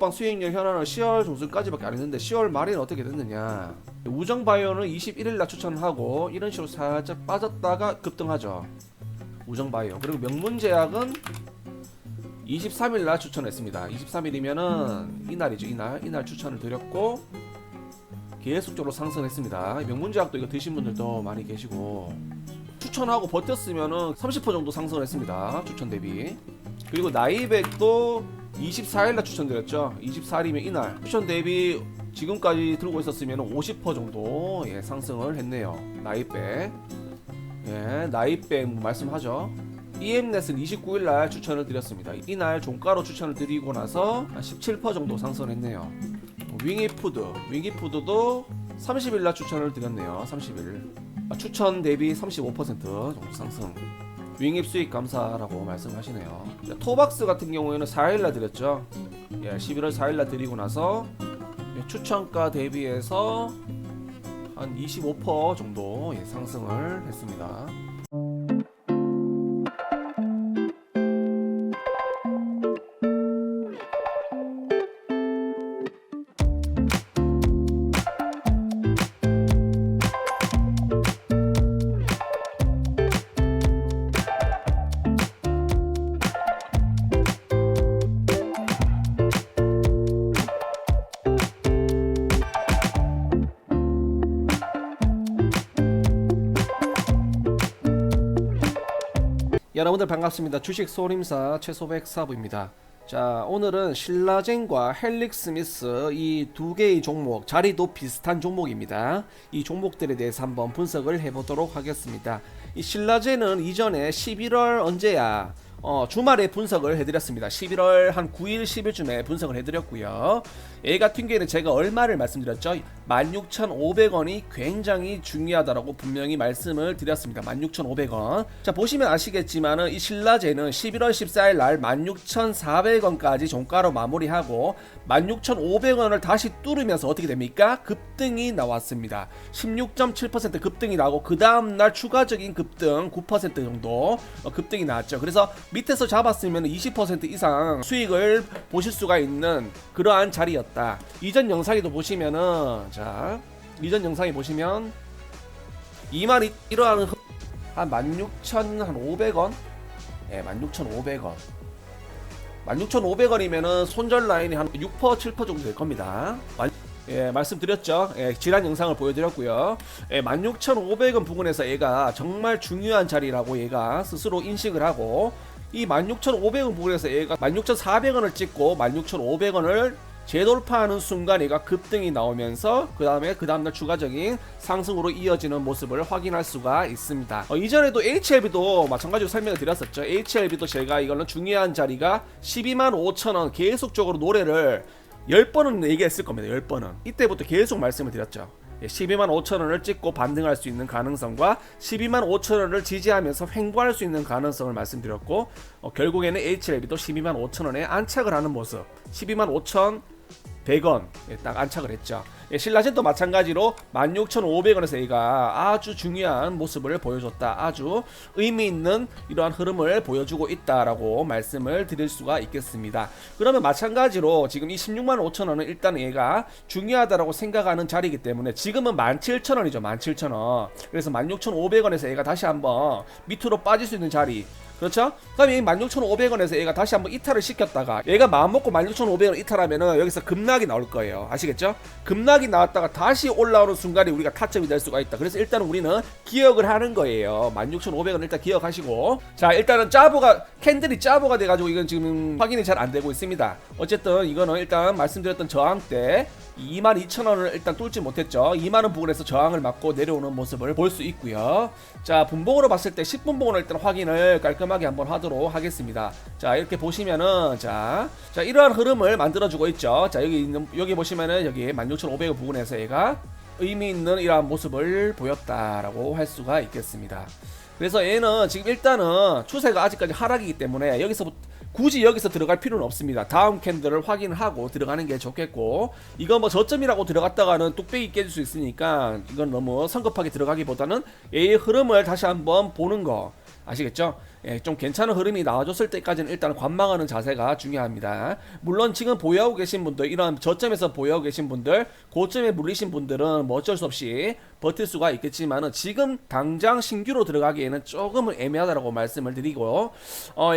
업황 수익률 현황은 10월 중순까지밖에 안 했는데 10월 말에는 어떻게 됐느냐. 우정바이오는 21일날 추천을 하고 이런 식으로 살짝 빠졌다가 급등하죠. 우정바이오. 그리고 명문제약은 23일날 추천했습니다. 23일이면은 이날이죠. 이날 추천을 드렸고 계속적으로 상승했습니다. 명문제약도 이거 드신 분들도 많이 계시고 추천하고 버텼으면은 30% 정도 상승을 했습니다. 추천 대비. 그리고 나이백도 24일날 추천드렸죠. 24일이면 이날 추천 대비 지금까지 들고 있었으면 50% 정도 상승을 했네요. 나이백. 나이백 말씀하죠. EM넷은 29일날 추천을 드렸습니다. 이날 종가로 추천을 드리고 나서 17% 정도 상승을 했네요. 윙이푸드도 30일날 추천을 드렸네요. 30일 추천 대비 35% 정도 상승. 윙입 수익 감사라고 말씀하시네요. 토박스 같은 경우에는 4일날 드렸죠. 11월 4일날 드리고 나서 추천가 대비해서 한 25% 정도 상승을 했습니다. 여러분들 반갑습니다. 주식 소림사 최소백 사부입니다. 자, 오늘은 신라젠과 헬릭스미스 이 두 개의 종목, 자리도 비슷한 종목입니다. 이 종목들에 대해서 한번 분석을 해보도록 하겠습니다. 이 신라젠은 이전에 11월 언제야? 주말에 분석을 해드렸습니다. 11월 한 9일, 10일쯤에 분석을 해드렸고요. 얘 같은 경우에는 제가 얼마를 말씀드렸죠? 16,500원이 굉장히 중요하다라고 분명히 말씀을 드렸습니다. 16,500원. 자, 보시면 아시겠지만은 이 신라젠은 11월 14일 날 16,400원까지 종가로 마무리하고 16,500원을 다시 뚫으면서 어떻게 됩니까? 급등이 나왔습니다. 16.7% 급등이 나오고 그 다음날 추가적인 급등 9% 정도 급등이 나왔죠. 그래서 밑에서 잡았으면 20% 이상 수익을 보실 수가 있는 그러한 자리였다. 이전 영상에도 보시면은, 자, 이전 영상에 보시면 2만 이러한 한 16,500원? 16,500원. 16,500원이면은 손절 라인이 한 6%, 7% 정도 될 겁니다. 말씀드렸죠. 지난 영상을 보여드렸고요. 16,500원 부근에서 얘가 정말 중요한 자리라고 얘가 스스로 인식을 하고 이 16,500원 부근에서 얘가 16,400원을 찍고 16,500원을 재돌파하는 순간 얘가 급등이 나오면서 그 다음날 추가적인 상승으로 이어지는 모습을 확인할 수가 있습니다. 이전에도 HLB도 마찬가지로 설명을 드렸었죠. HLB도 제가 이거는 중요한 자리가 125,000원 계속적으로 노래를 10번은 얘기했을 겁니다. 10번은. 이때부터 계속 말씀을 드렸죠. 125,000원을 찍고 반등할 수 있는 가능성과 125,000원을 지지하면서 횡보할 수 있는 가능성을 말씀드렸고 결국에는 HLB도 125,000원에 안착을 하는 모습 125,100원 딱 안착을 했죠. 신라젠도 마찬가지로 16,500원에서 얘가 아주 중요한 모습을 보여줬다. 아주 의미 있는 이러한 흐름을 보여주고 있다라고 말씀을 드릴 수가 있겠습니다. 그러면 마찬가지로 지금 이 165,000원은 일단 얘가 중요하다라고 생각하는 자리이기 때문에 지금은 17,000원이죠. 17,000원. 그래서 16,500원에서 얘가 다시 한번 밑으로 빠질 수 있는 자리. 그렇죠? 그럼 이 16,500원에서 얘가 다시 한번 이탈을 시켰다가 얘가 마음먹고 16,500원 이탈하면은 여기서 급락이 나올 거예요. 아시겠죠? 급락이 나왔다가 다시 올라오는 순간에 우리가 타점이 될 수가 있다. 그래서 일단은 우리는 기억을 하는 거예요. 16,500원 일단 기억하시고, 자, 일단은 캔들이 짜보가 돼가지고 이건 지금 확인이 잘 안 되고 있습니다. 어쨌든 이거는 일단 말씀드렸던 저항대 22,000원을 일단 뚫지 못했죠. 2만원 부근에서 저항을 맞고 내려오는 모습을 볼 수 있고요. 자, 분봉으로 봤을 때 10분봉으로 일단 확인을 깔끔하게 한번 하도록 하겠습니다. 자, 이렇게 보시면은 자 이러한 흐름을 만들어주고 있죠. 자, 여기 보시면은 여기 16,500원 부근에서 얘가 의미 있는 이러한 모습을 보였다라고 할 수가 있겠습니다. 그래서 얘는 지금 일단은 추세가 아직까지 하락이기 때문에 굳이 여기서 들어갈 필요는 없습니다. 다음 캔들을 확인을 하고 들어가는 게 좋겠고, 이거 뭐 저점이라고 들어갔다가는 뚝배기 깨질 수 있으니까 이건 너무 성급하게 들어가기보다는 얘의 흐름을 다시 한번 보는 거. 아시겠죠? 예, 좀 괜찮은 흐름이 나와줬을 때까지는 일단 관망하는 자세가 중요합니다. 물론 지금 보유하고 계신 분들, 이런 저점에서 보유하고 계신 분들, 고점에 물리신 분들은 뭐 어쩔 수 없이 버틸 수가 있겠지만은 지금 당장 신규로 들어가기에는 조금은 애매하다고 말씀을 드리고,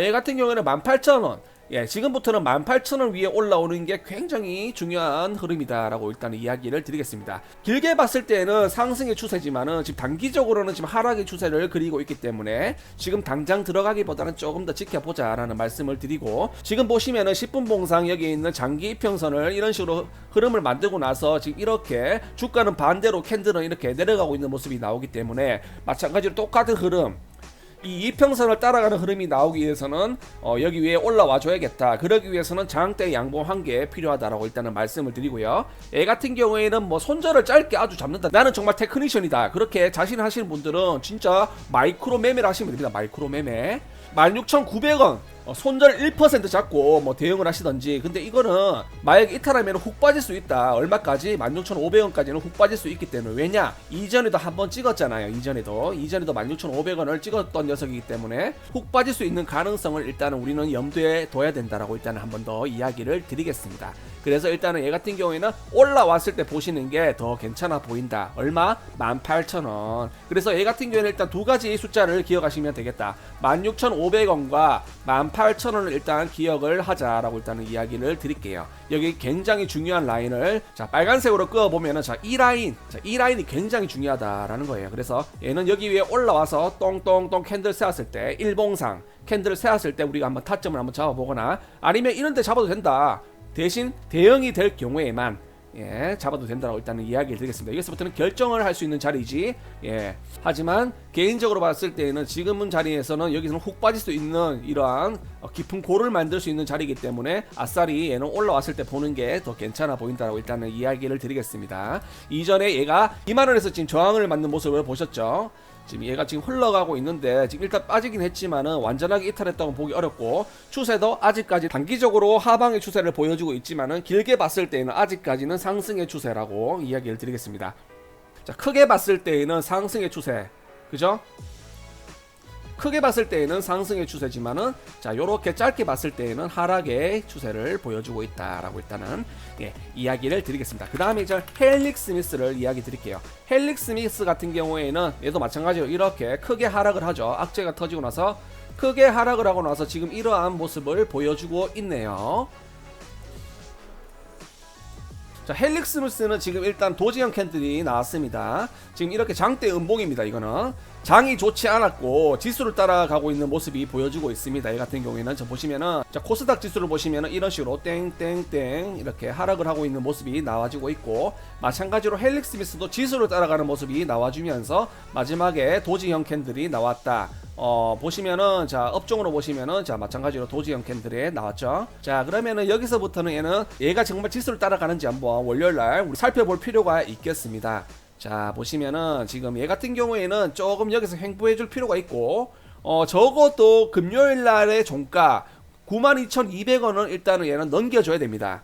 얘 같은 경우에는 18,000원, 예, 지금부터는 18,000원 위에 올라오는 게 굉장히 중요한 흐름이다라고 일단 이야기를 드리겠습니다. 길게 봤을 때는 상승의 추세지만은 지금 단기적으로는 지금 하락의 추세를 그리고 있기 때문에 지금 당장 들어가기보다는 조금 더 지켜보자라는 말씀을 드리고, 지금 보시면은 10분 봉상 여기 있는 장기 이평선을 이런 식으로 흐름을 만들고 나서 지금 이렇게 주가는 반대로 캔들은 이렇게 내려가고 있는 모습이 나오기 때문에 마찬가지로 똑같은 흐름, 이 이평선을 따라가는 흐름이 나오기 위해서는 여기 위에 올라와 줘야겠다. 그러기 위해서는 장대 양봉 1개 필요하다라고 일단은 말씀을 드리고요. 얘 같은 경우에는 뭐 손절을 짧게 아주 잡는다, 나는 정말 테크니션이다, 그렇게 자신하시는 분들은 진짜 마이크로 매매를 하시면 됩니다. 마이크로 매매 16,900원 손절 1% 잡고 뭐 대응을 하시던지. 근데 이거는 만약에 이탈하면 훅 빠질 수 있다. 얼마까지? 16,500원까지는 훅 빠질 수 있기 때문에. 왜냐? 이전에도 한번 찍었잖아요. 이전에도 16,500원을 찍었던 녀석이기 때문에 훅 빠질 수 있는 가능성을 일단은 우리는 염두에 둬야 된다라고 일단은 한 번 더 이야기를 드리겠습니다. 그래서 일단은 얘 같은 경우에는 올라왔을 때 보시는 게 더 괜찮아 보인다. 얼마? 18,000원. 그래서 얘 같은 경우에는 일단 두 가지 숫자를 기억하시면 되겠다. 16,500원과 18,000원을 일단 기억을 하자라고 일단은 이야기를 드릴게요. 여기 굉장히 중요한 라인을 자 빨간색으로 그어보면은 이 라인이 굉장히 중요하다라는 거예요. 그래서 얘는 여기 위에 올라와서 똥똥똥 캔들 세웠을 때, 일봉상 캔들을 세웠을 때 우리가 한번 타점을 한번 잡아보거나, 아니면 이런 데 잡아도 된다. 대신 대응이 될 경우에만 잡아도 된다고 일단은 이야기를 드리겠습니다. 여기서부터는 결정을 할 수 있는 자리지. 하지만 개인적으로 봤을 때는 지금은 자리에서는 여기서는 훅 빠질 수 있는 이러한 깊은 골을 만들 수 있는 자리이기 때문에 아싸리 얘는 올라왔을 때 보는 게 더 괜찮아 보인다라고 일단은 이야기를 드리겠습니다. 이전에 얘가 2만원에서 지금 저항을 맞는 모습을 보셨죠? 지금 얘가 지금 흘러가고 있는데 지금 일단 빠지긴 했지만은 완전하게 이탈했다고 보기 어렵고, 추세도 아직까지 단기적으로 하방의 추세를 보여주고 있지만은 길게 봤을 때는 아직까지는 상승의 추세라고 이야기를 드리겠습니다. 자, 크게 봤을 때는 상승의 추세, 그죠? 크게 봤을 때에는 상승의 추세지만은 자 요렇게 짧게 봤을 때에는 하락의 추세를 보여주고 있다라고 일단은 이야기를 드리겠습니다. 그 다음에 이제 헬릭 스미스를 이야기 드릴게요. 헬릭 스미스 같은 경우에는 얘도 마찬가지로 이렇게 크게 하락을 하죠. 악재가 터지고 나서 크게 하락을 하고 나서 지금 이러한 모습을 보여주고 있네요. 자, 헬릭 스미스는 지금 일단 도지형 캔들이 나왔습니다. 지금 이렇게 장대 음봉입니다. 이거는 장이 좋지 않았고 지수를 따라가고 있는 모습이 보여주고 있습니다. 이 같은 경우에는 저 보시면은 자 코스닥 지수를 보시면은 이런 식으로 땡땡땡 이렇게 하락을 하고 있는 모습이 나와주고 있고, 마찬가지로 헬릭 스미스도 지수를 따라가는 모습이 나와주면서 마지막에 도지형 캔들이 나왔다. 보시면은 자 업종으로 보시면은 자 마찬가지로 도지형 캔들에 나왔죠. 자 그러면은 여기서부터는 얘가 정말 지수를 따라가는지 한번 월요일날 우리 살펴볼 필요가 있겠습니다. 자 보시면은 지금 얘 같은 경우에는 조금 여기서 횡보해 줄 필요가 있고, 적어도 금요일날의 종가 92,200원은 일단은 얘는 넘겨줘야 됩니다.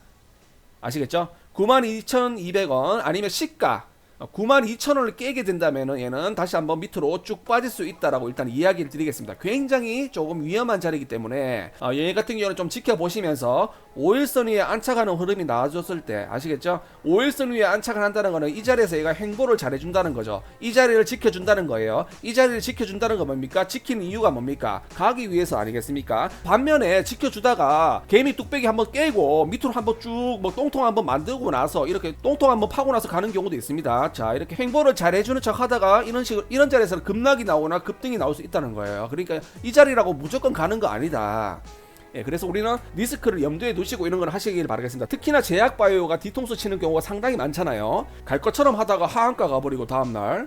아시겠죠? 92,200원 아니면 시가 92,000원을 깨게 된다면은 얘는 다시 한번 밑으로 쭉 빠질 수 있다라고 일단 이야기를 드리겠습니다. 굉장히 조금 위험한 자리이기 때문에 얘 같은 경우는 좀 지켜보시면서 5일선 위에 안착하는 흐름이 나와줬을 때 아시겠죠? 5일선 위에 안착을 한다는 거는 이 자리에서 얘가 행보를 잘해준다는 거죠. 이 자리를 지켜준다는 거예요. 이 자리를 지켜준다는 건 뭡니까? 지키는 이유가 뭡니까? 가기 위해서 아니겠습니까? 반면에 지켜주다가 개미 뚝배기 한번 깨고 밑으로 한번 쭉 뭐 똥통 한번 만들고 나서 이렇게 똥통 한번 파고 나서 가는 경우도 있습니다. 자 이렇게 행보를 잘 해주는 척 하다가 이런 식으로 이런 자리에서는 급락이 나오나 급등이 나올 수 있다는 거예요. 그러니까 이 자리라고 무조건 가는 거 아니다. 그래서 우리는 리스크를 염두에 두시고 이런 걸 하시길 바라겠습니다. 특히나 제약바이오가 뒤통수 치는 경우가 상당히 많잖아요. 갈 것처럼 하다가 하한가 가버리고 다음날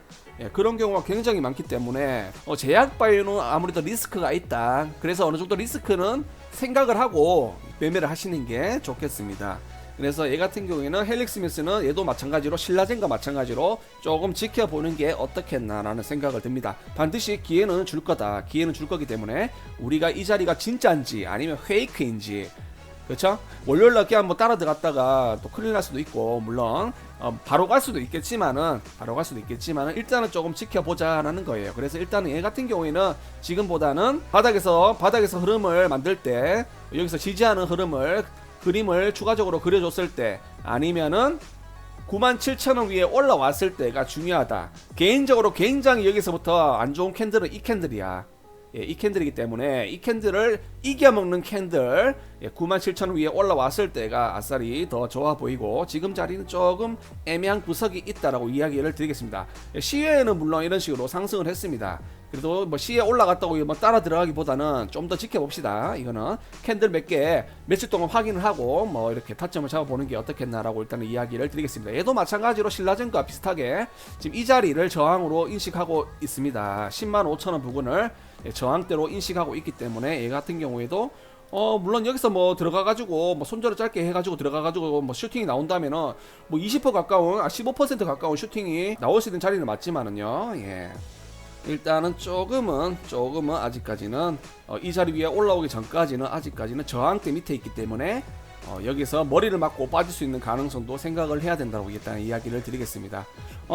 그런 경우가 굉장히 많기 때문에 제약바이오는 아무래도 리스크가 있다. 그래서 어느 정도 리스크는 생각을 하고 매매를 하시는 게 좋겠습니다. 그래서 얘 같은 경우에는 헬릭 스미스는 얘도 마찬가지로 신라젠과 마찬가지로 조금 지켜보는 게 어떻겠나라는 생각을 듭니다. 반드시 기회는 줄 거다. 기회는 줄 거기 때문에 우리가 이 자리가 진짜인지 아니면 페이크인지 그렇죠? 월요일 낮게 한번 따라 들어갔다가 또 큰일 날 수도 있고, 물론 바로 갈 수도 있겠지만은 일단은 조금 지켜보자라는 거예요. 그래서 일단은 얘 같은 경우에는 지금보다는 바닥에서 흐름을 만들 때, 여기서 지지하는 그림을 추가적으로 그려줬을 때, 아니면은 97,000원 위에 올라왔을 때가 중요하다. 개인적으로 굉장히 여기서부터 안 좋은 캔들은 이 캔들이야. 예, 이 캔들이기 때문에 이 캔들을 이겨먹는 캔들, 97,000원 위에 올라왔을 때가 아싸리 더 좋아 보이고, 지금 자리는 조금 애매한 구석이 있다라고 이야기를 드리겠습니다. 시외에는 물론 이런 식으로 상승을 했습니다. 그래도 뭐 시에 올라갔다고 뭐 따라 들어가기보다는 좀 더 지켜봅시다. 이거는 캔들 몇 개 며칠 동안 확인을 하고 뭐 이렇게 타점을 잡아보는 게 어떻겠나라고 일단은 이야기를 드리겠습니다. 얘도 마찬가지로 신라젠과 비슷하게 지금 이 자리를 저항으로 인식하고 있습니다. 105,000원 부근을 저항대로 인식하고 있기 때문에 얘 같은 경우에도 물론 여기서 뭐 들어가가지고 뭐 손절을 짧게 해가지고 들어가가지고 뭐 슈팅이 나온다면은 뭐 20% 가까운 15% 가까운 슈팅이 나올 수 있는 자리는 맞지만은요. 예. 일단은 조금은 아직까지는 이 자리 위에 올라오기 전까지는 아직까지는 저항대 밑에 있기 때문에 여기서 머리를 맞고 빠질 수 있는 가능성도 생각을 해야 된다고 일단 이야기를 드리겠습니다.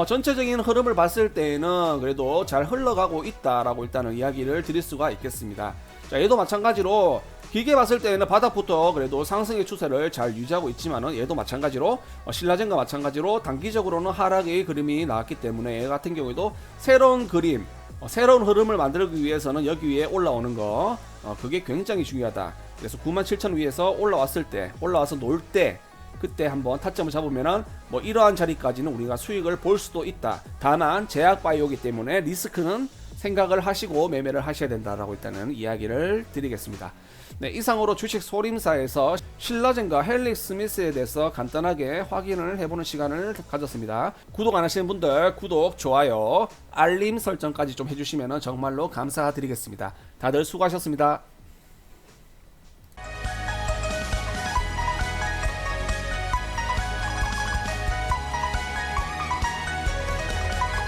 전체적인 흐름을 봤을 때는 그래도 잘 흘러가고 있다라고 일단은 이야기를 드릴 수가 있겠습니다. 자, 얘도 마찬가지로 길게 봤을 때는 바닥부터 그래도 상승의 추세를 잘 유지하고 있지만은 얘도 마찬가지로 신라젠과 마찬가지로 단기적으로는 하락의 그림이 나왔기 때문에 얘 같은 경우에도 새로운 그림, 새로운 흐름을 만들기 위해서는 여기 위에 올라오는 거, 그게 굉장히 중요하다. 그래서 97,000 위에서 올라와서 놀 때 그때 한번 타점을 잡으면은 뭐 이러한 자리까지는 우리가 수익을 볼 수도 있다. 다만 제약 바이오기 때문에 리스크는 생각을 하시고 매매를 하셔야 된다라고 일단은 이야기를 드리겠습니다. 네, 이상으로 주식 소림사에서 신라젠과 헬릭 스미스에 대해서 간단하게 확인을 해보는 시간을 가졌습니다. 구독 안 하시는 분들 구독, 좋아요, 알림 설정까지 좀 해주시면 정말로 감사드리겠습니다. 다들 수고하셨습니다.